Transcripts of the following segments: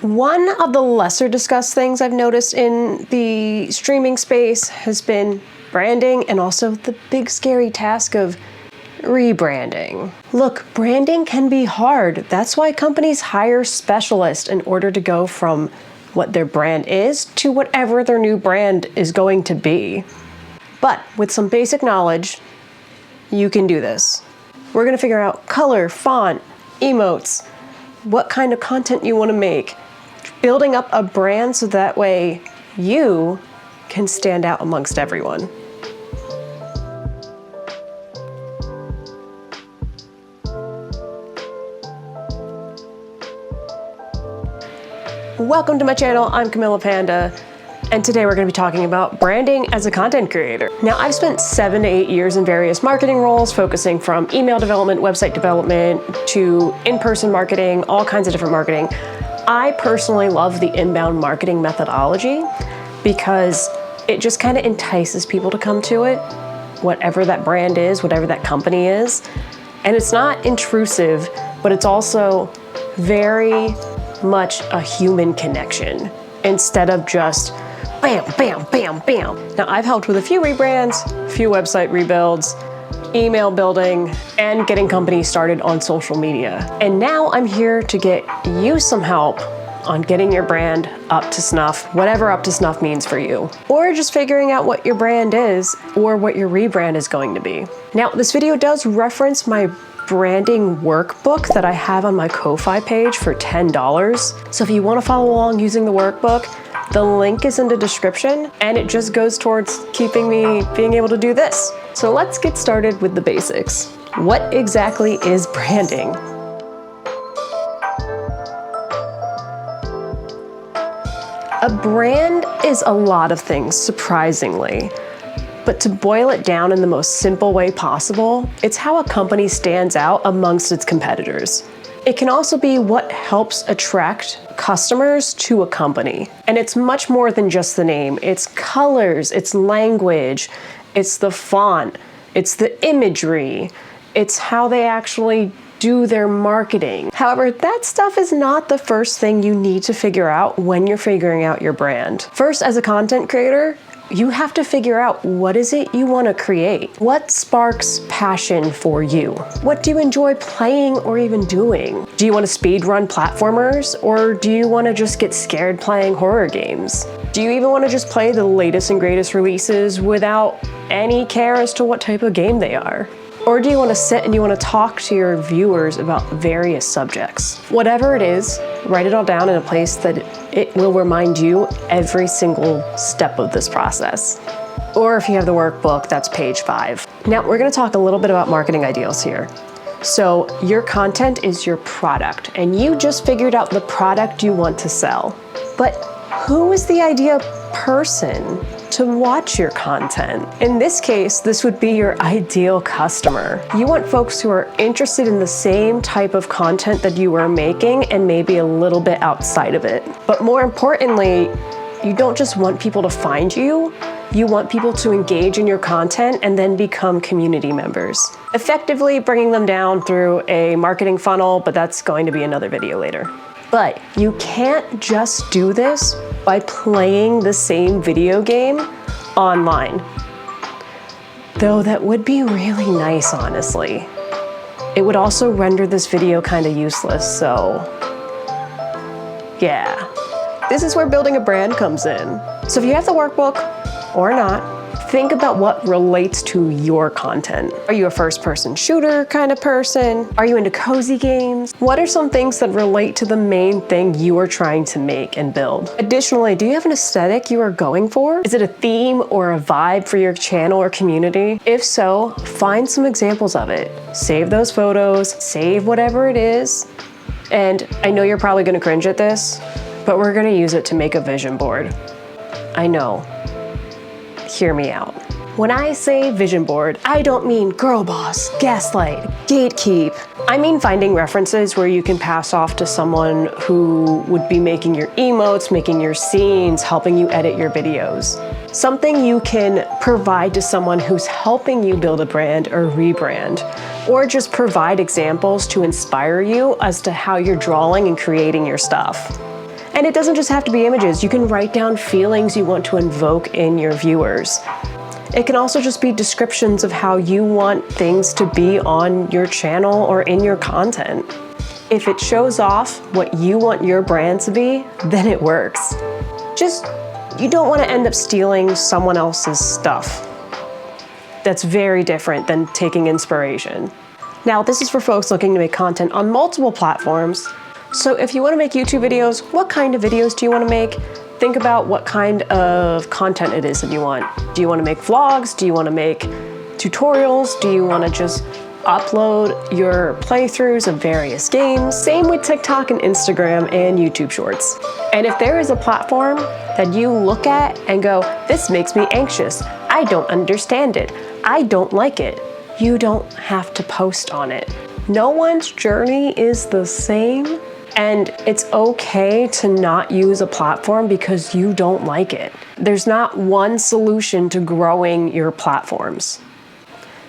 One of the lesser discussed things I've noticed in the streaming space has been branding and also the big scary task of rebranding. Look, branding can be hard. That's why companies hire specialists in order to go from what their brand is to whatever their new brand is going to be. But with some basic knowledge, you can do this. We're gonna figure out color, font, emotes, what kind of content you wanna make, building up a brand so that way you can stand out amongst everyone. Welcome to my channel, I'm camillapanda, and today we're going to be talking about branding as a content creator. Now, I've spent 7 to 8 years in various marketing roles, focusing from email development, website development, to in-person marketing, all kinds of different marketing. I personally love the inbound marketing methodology because it just kind of entices people to come to it, whatever that brand is, whatever that company is. And it's not intrusive, but it's also very much a human connection instead of just bam, bam, bam, bam. Now, I've helped with a few rebrands, a few website rebuilds, email building, and getting companies started on social media. And now I'm here to get you some help on getting your brand up to snuff, whatever up to snuff means for you, or just figuring out what your brand is or what your rebrand is going to be. Now, this video does reference my branding workbook that I have on my Ko-Fi page for $10. So if you want to follow along using the workbook, the link is in the description, and it just goes towards keeping me being able to do this. So let's get started with the basics. What exactly is branding? A brand is a lot of things, surprisingly. But to boil it down in the most simple way possible, it's how a company stands out amongst its competitors. It can also be what helps attract customers to a company. And it's much more than just the name. It's colors, it's language, it's the font, it's the imagery, it's how they actually do their marketing. However, that stuff is not the first thing you need to figure out when you're figuring out your brand. First, as a content creator, you have to figure out what is it you want to create. What sparks passion for you? What do you enjoy playing or even doing? Do you want to speedrun platformers, or do you want to just get scared playing horror games? Do you even want to just play the latest and greatest releases without any care as to what type of game they are? Or do you want to sit and you want to talk to your viewers about various subjects? Whatever it is, write it all down in a place that it will remind you every single step of this process. Or if you have the workbook, that's page 5. Now, we're going to talk a little bit about marketing ideals here. So your content is your product, and you just figured out the product you want to sell. But who is the ideal person to watch your content? In this case, this would be your ideal customer. You want folks who are interested in the same type of content that you are making and maybe a little bit outside of it. But more importantly, you don't just want people to find you, you want people to engage in your content and then become community members. Effectively bringing them down through a marketing funnel, but that's going to be another video later. But you can't just do this by playing the same video game online. Though that would be really nice, honestly. It would also render this video kind of useless, so yeah. This is where building a brand comes in. So if you have the workbook or not, think about what relates to your content. Are you a first-person shooter kind of person? Are you into cozy games? What are some things that relate to the main thing you are trying to make and build? Additionally, do you have an aesthetic you are going for? Is it a theme or a vibe for your channel or community? If so, find some examples of it. Save those photos, save whatever it is. And I know you're probably gonna cringe at this, but we're gonna use it to make a vision board. I know. Hear me out. When I say vision board, I don't mean girl boss, gaslight, gatekeep. I mean finding references where you can pass off to someone who would be making your emotes, making your scenes, helping you edit your videos. Something you can provide to someone who's helping you build a brand or rebrand, or just provide examples to inspire you as to how you're drawing and creating your stuff. And it doesn't just have to be images. You can write down feelings you want to invoke in your viewers. It can also just be descriptions of how you want things to be on your channel or in your content. If it shows off what you want your brand to be, then it works. You don't want to end up stealing someone else's stuff. That's very different than taking inspiration. Now, this is for folks looking to make content on multiple platforms. So if you want to make YouTube videos, what kind of videos do you want to make? Think about what kind of content it is that you want. Do you want to make vlogs? Do you want to make tutorials? Do you want to just upload your playthroughs of various games? Same with TikTok and Instagram and YouTube Shorts. And if there is a platform that you look at and go, this makes me anxious, I don't understand it, I don't like it, you don't have to post on it. No one's journey is the same, and it's okay to not use a platform because you don't like it. There's not one solution to growing your platforms.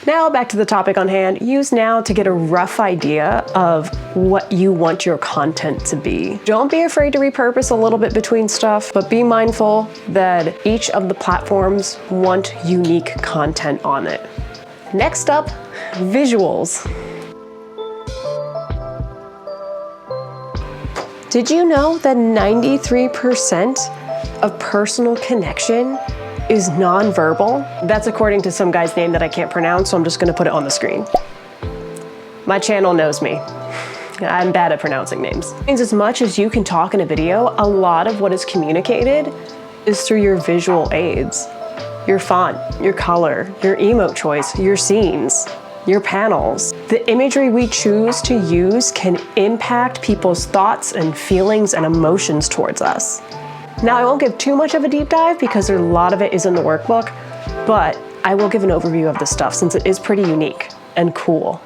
Now back to the topic on hand. Use now to get a rough idea of what you want your content to be. Don't be afraid to repurpose a little bit between stuff, but be mindful that each of the platforms want unique content on it. Next up, visuals. Did you know that 93% of personal connection is nonverbal? That's according to some guy's name that I can't pronounce, so I'm just gonna put it on the screen. My channel knows me. I'm bad at pronouncing names. It means as much as you can talk in a video, a lot of what is communicated is through your visual aids. Your font, your color, your emote choice, your scenes, your panels. The imagery we choose to use can impact people's thoughts and feelings and emotions towards us. Now, I won't give too much of a deep dive because a lot of it is in the workbook, but I will give an overview of this stuff since it is pretty unique and cool.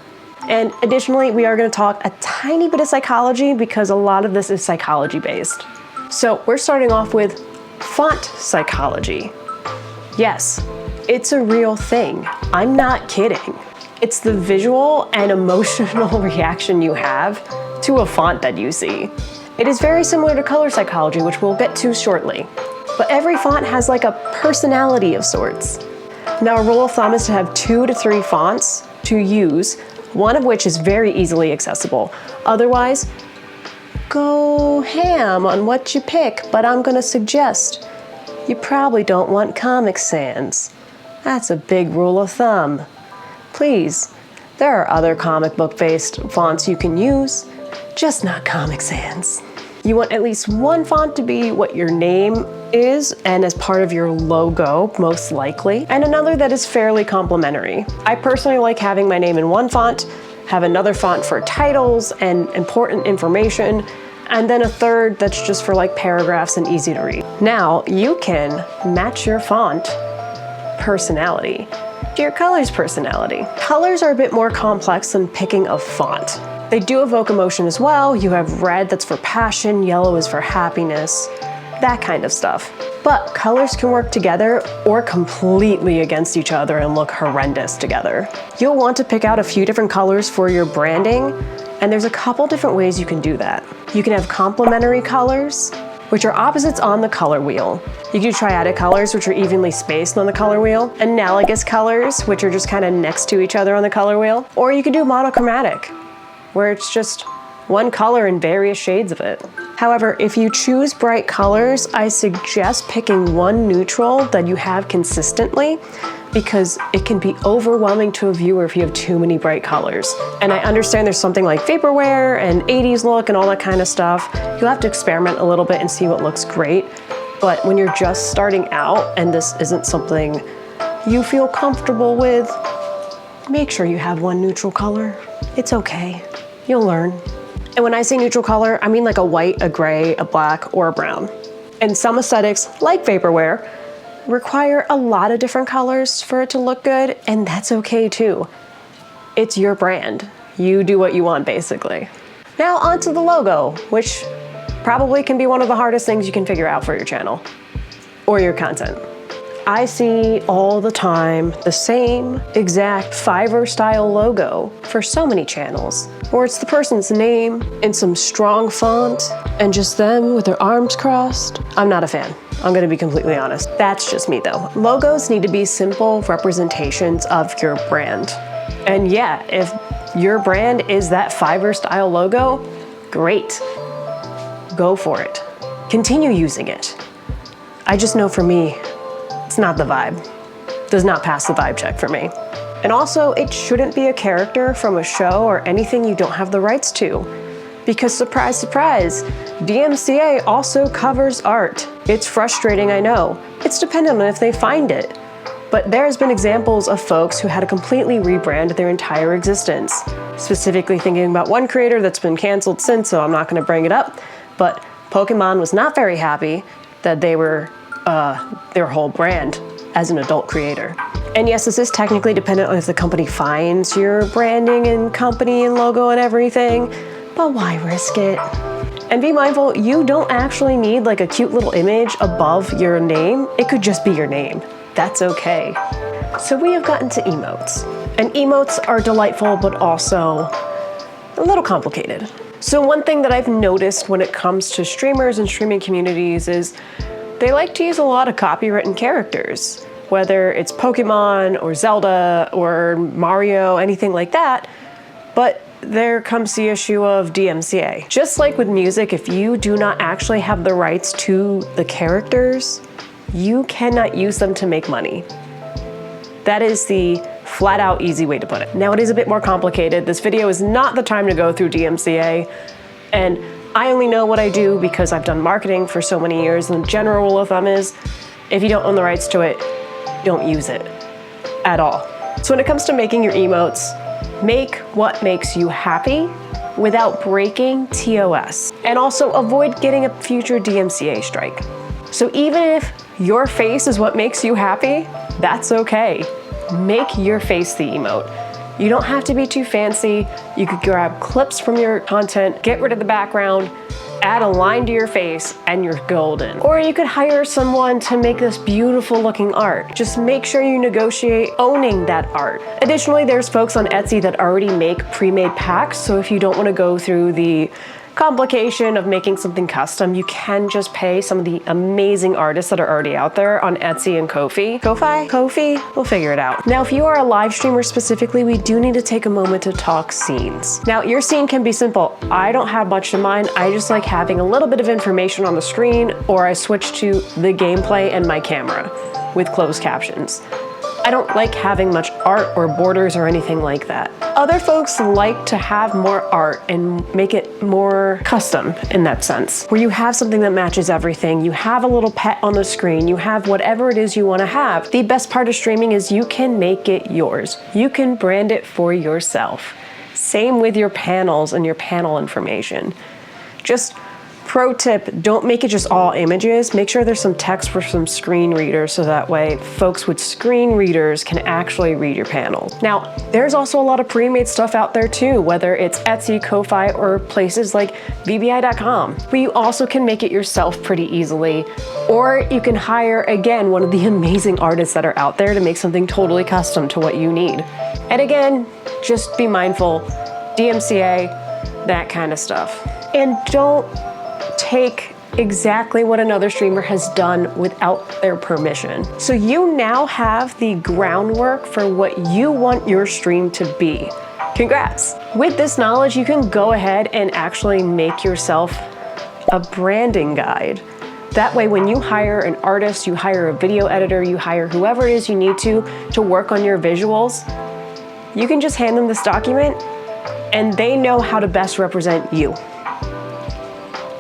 And additionally, we are going to talk a tiny bit of psychology because a lot of this is psychology based. So we're starting off with font psychology. Yes, it's a real thing. I'm not kidding. It's the visual and emotional reaction you have to a font that you see. It is very similar to color psychology, which we'll get to shortly. But every font has like a personality of sorts. Now, a rule of thumb is to have 2 to 3 fonts to use, one of which is very easily accessible. Otherwise, go ham on what you pick, but I'm gonna suggest you probably don't want Comic Sans. That's a big rule of thumb. Please, there are other comic book-based fonts you can use, just not Comic Sans. You want at least one font to be what your name is and as part of your logo, most likely, and another that is fairly complementary. I personally like having my name in one font, have another font for titles and important information, and then a third that's just for like paragraphs and easy to read. Now, you can match your font personality to your color's personality. Colors are a bit more complex than picking a font. They do evoke emotion as well. You have red that's for passion, yellow is for happiness, that kind of stuff. But colors can work together or completely against each other and look horrendous together. You'll want to pick out a few different colors for your branding, and there's a couple different ways you can do that. You can have complementary colors, which are opposites on the color wheel. You can do triadic colors, which are evenly spaced on the color wheel, analogous colors, which are just kind of next to each other on the color wheel, or you can do monochromatic, where it's just one color in various shades of it. However, if you choose bright colors, I suggest picking one neutral that you have consistently because it can be overwhelming to a viewer if you have too many bright colors. And I understand there's something like vaporware and 80s look and all that kind of stuff. You'll have to experiment a little bit and see what looks great. But when you're just starting out and this isn't something you feel comfortable with, make sure you have one neutral color. It's okay. You'll learn. And when I say neutral color, I mean like a white, a gray, a black, or a brown. And some aesthetics, like vaporware, require a lot of different colors for it to look good, and that's okay too. It's your brand. You do what you want, basically. Now onto the logo, which probably can be one of the hardest things you can figure out for your channel or your content. I see all the time the same exact Fiverr style logo for so many channels, where it's the person's name in some strong font and just them with their arms crossed. I'm not a fan. I'm gonna be completely honest. That's just me though. Logos need to be simple representations of your brand. And yeah, if your brand is that Fiverr style logo, great. Go for it. Continue using it. I just know for me, it's not the vibe. Does not pass the vibe check for me. And also, it shouldn't be a character from a show or anything you don't have the rights to. Because surprise, surprise, DMCA also covers art. It's frustrating, I know. It's dependent on if they find it. But there's been examples of folks who had to completely rebrand their entire existence. Specifically thinking about one creator that's been canceled since, so I'm not gonna bring it up, but Pokemon was not very happy that they were their whole brand as an adult creator. And yes, this is technically dependent on if the company finds your branding and company and logo and everything, but why risk it? And be mindful, you don't actually need like a cute little image above your name. It could just be your name. That's okay. So we have gotten to emotes. And emotes are delightful, but also a little complicated. So one thing that I've noticed when it comes to streamers and streaming communities is they like to use a lot of copywritten characters, whether it's Pokemon or Zelda or Mario, anything like that. But there comes the issue of DMCA. Just like with music, if you do not actually have the rights to the characters, you cannot use them to make money. That is the flat out easy way to put it. Now it is a bit more complicated. This video is not the time to go through DMCA, and I only know what I do because I've done marketing for so many years, and the general rule of thumb is if you don't own the rights to it, don't use it at all. So when it comes to making your emotes, make what makes you happy without breaking TOS, and also avoid getting a future DMCA strike. So even if your face is what makes you happy, that's okay. Make your face the emote. You don't have to be too fancy. You could grab clips from your content, get rid of the background, add a line to your face, and you're golden. Or you could hire someone to make this beautiful looking art. Just make sure you negotiate owning that art. Additionally, there's folks on Etsy that already make pre-made packs, so if you don't want to go through the complication of making something custom, you can just pay some of the amazing artists that are already out there on Etsy and Ko-fi. Ko-fi? We'll figure it out. Now, if you are a live streamer specifically, we do need to take a moment to talk scenes. Now, your scene can be simple. I don't have much in mind. I just like having a little bit of information on the screen, or I switch to the gameplay and my camera with closed captions. I don't like having much art or borders or anything like that. Other folks like to have more art and make it more custom in that sense, where you have something that matches everything. You have a little pet on the screen. You have whatever it is you want to have. The best part of streaming is you can make it yours. You can brand it for yourself. Same with your panels and your panel information. Just pro tip, don't make it just all images. Make sure there's some text for some screen readers, so that way folks with screen readers can actually read your panel. Now, there's also a lot of pre-made stuff out there too, whether it's Etsy, Ko-fi, or places like VBI.com, where you also can make it yourself pretty easily. Or you can hire, again, one of the amazing artists that are out there to make something totally custom to what you need. And again, just be mindful, DMCA, that kind of stuff. And don't take exactly what another streamer has done without their permission. So you now have the groundwork for what you want your stream to be. Congrats! With this knowledge, you can go ahead and actually make yourself a branding guide. That way, when you hire an artist, you hire a video editor, you hire whoever it is you need to work on your visuals, you can just hand them this document and they know how to best represent you.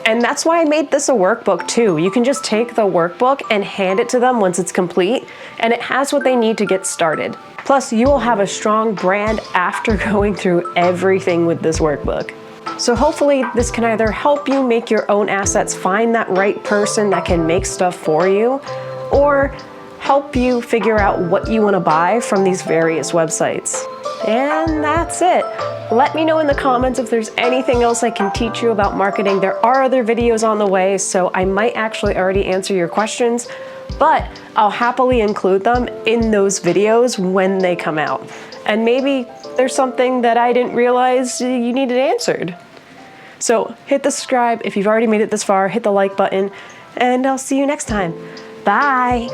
And that's why I made this a workbook too. You can just take the workbook and hand it to them once it's complete, and it has what they need to get started. Plus, you will have a strong brand after going through everything with this workbook. So hopefully this can either help you make your own assets, find that right person that can make stuff for you, or help you figure out what you want to buy from these various websites. And that's it. Let me know in the comments if there's anything else I can teach you about marketing. There are other videos on the way, so I might actually already answer your questions, but I'll happily include them in those videos when they come out. And maybe there's something that I didn't realize you needed answered. So hit the subscribe if you've already made it this far, hit the like button, and I'll see you next time. Bye.